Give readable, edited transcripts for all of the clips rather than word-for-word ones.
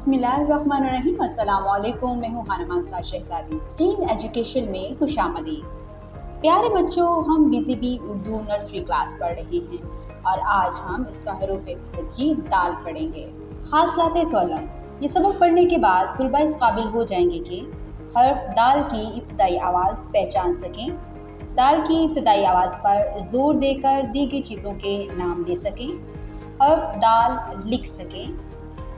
बिस्मिल्लाहिर्रहमानिर्रहीम। अस्सलाम वालेकुम। मैं हूँ हानमान शहजादी। स्टीम एजुकेशन में खुशामदीद। प्यारे बच्चों, हम BZB उर्दू नर्सरी क्लास पढ़ रहे हैं और आज हम इसका हरूफ हज्जी दाल पढ़ेंगे। हासलाते तौलम। ये सबक पढ़ने के बाद तुलबा इस काबिल हो जाएंगे कि हर्फ दाल की इब्तदाई आवाज़ पहचान सकें, दाल की इब्तदाई आवाज़ पर ज़ोर देकर दी गई चीज़ों के नाम दे सकें, हर्फ दाल लिख सकें,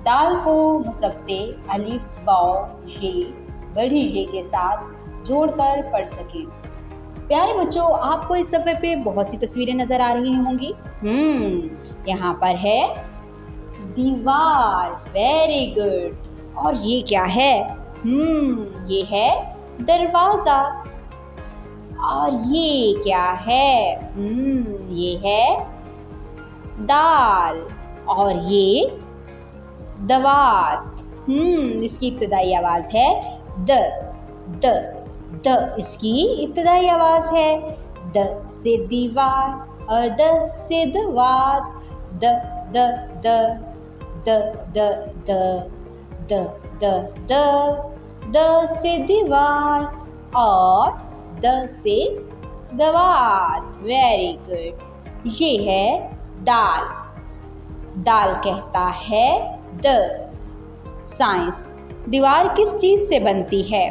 दाल को मुसब्बते अलिफ वाओ ये बड़ी ये के साथ जोड़कर पढ़ सकें। प्यारे बच्चों, आपको इस सफ़े पे बहुत सी तस्वीरें नज़र आ रही होंगी। यहाँ पर है दीवार, वेरी गुड। और ये क्या है? ये है दरवाज़ा। और ये क्या है? ये है दाल। और ये दवात। इसकी इब्तदाई आवाज़ है द। इसकी इब्तदाई आवाज़ है। द से दीवार और द से दवात। The the the the the the the the the the से दीवार और द से दवात। Very good. ये है दाल। दाल कहता है द। साइंस। दीवार किस चीज़ से बनती है?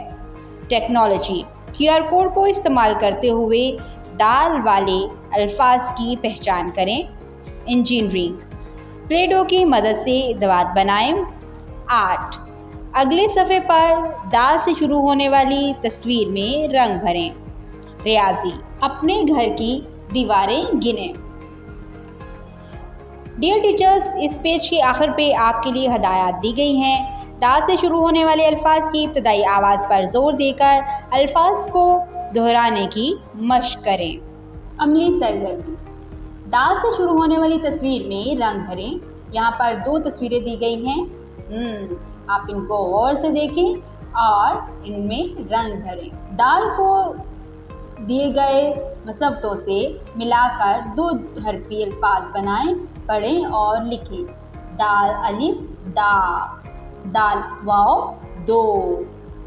टेक्नोलॉजी। QR कोड को इस्तेमाल करते हुए दाल वाले अल्फाज की पहचान करें। इंजीनियरिंग। प्ले डो की मदद से दवात बनाएं। आर्ट। अगले सफ़े पर दाल से शुरू होने वाली तस्वीर में रंग भरें। रियाजी। अपने घर की दीवारें गिनें। डियर टीचर्स, इस पेज के आखिर पे आपके लिए हदायत दी गई हैं। दाल से शुरू होने वाले अल्फाज की इब्तदाई आवाज़ पर ज़ोर देकर अल्फाज को दोहराने की मशक करें। अमली सरगर्मी। दाल से शुरू होने वाली तस्वीर में रंग भरें। यहाँ पर 2 तस्वीरें दी गई हैं। आप इनको गौर से देखें और इनमें रंग भरें। दाल को दिए गए मसब्बतों से मिलाकर 2 हरफी अल्फाज बनाएं, पढ़ें और लिखें। दाल अलिफ दा, दाल वाओ दो,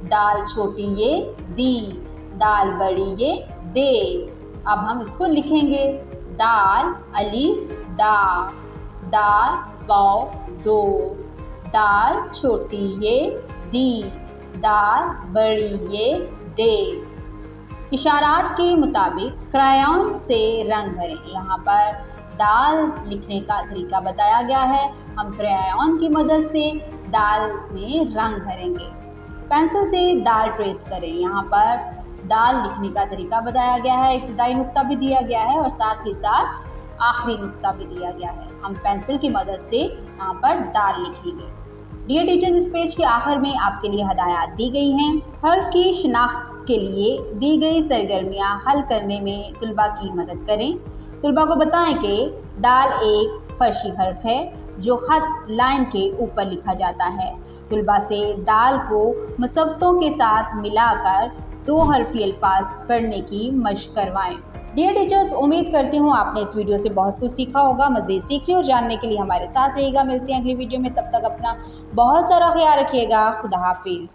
दाल छोटी ये दी, दाल बड़ी ये दे। अब हम इसको लिखेंगे। दाल अलिफ दा, दाल वाओ दो, दाल छोटी ये दी, दाल बड़ी ये दे। इशारात के मुताबिक क्रायॉन से रंग भरें। यहाँ पर दाल लिखने का तरीका बताया गया है। हम क्रायॉन की मदद से दाल में रंग भरेंगे। पेंसिल से दाल ट्रेस करें। यहाँ पर दाल लिखने का तरीका बताया गया है। इब्तदाई नुक्ता भी दिया गया है और साथ ही साथ आखिरी नुक्ता भी दिया गया है। हम पेंसिल की मदद से यहाँ पर दाल लिखेंगे। डियर टीचर्स, इस पेज के आखिर में आपके लिए हदायत दी गई हैं। हर्फ की शिनाख्त के लिए दी गई सरगर्मियाँ हल करने में तुलबा की मदद करें। तुलबा को बताएं कि दाल एक फर्शी हर्फ है जो ख़त लाइन के ऊपर लिखा जाता है। तुलबा से दाल को मुसव्वतों के साथ मिलाकर 2 हरफी अल्फाज पढ़ने की मशक करवाएं। डियर टीचर्स, उम्मीद करती हूँ आपने इस वीडियो से बहुत कुछ सीखा होगा। मज़ीद सीखने और जानने के लिए हमारे साथ रहिएगा। मिलते हैं अगली वीडियो में। तब तक अपना बहुत सारा ख्याल रखिएगा। खुदा हाफिज़।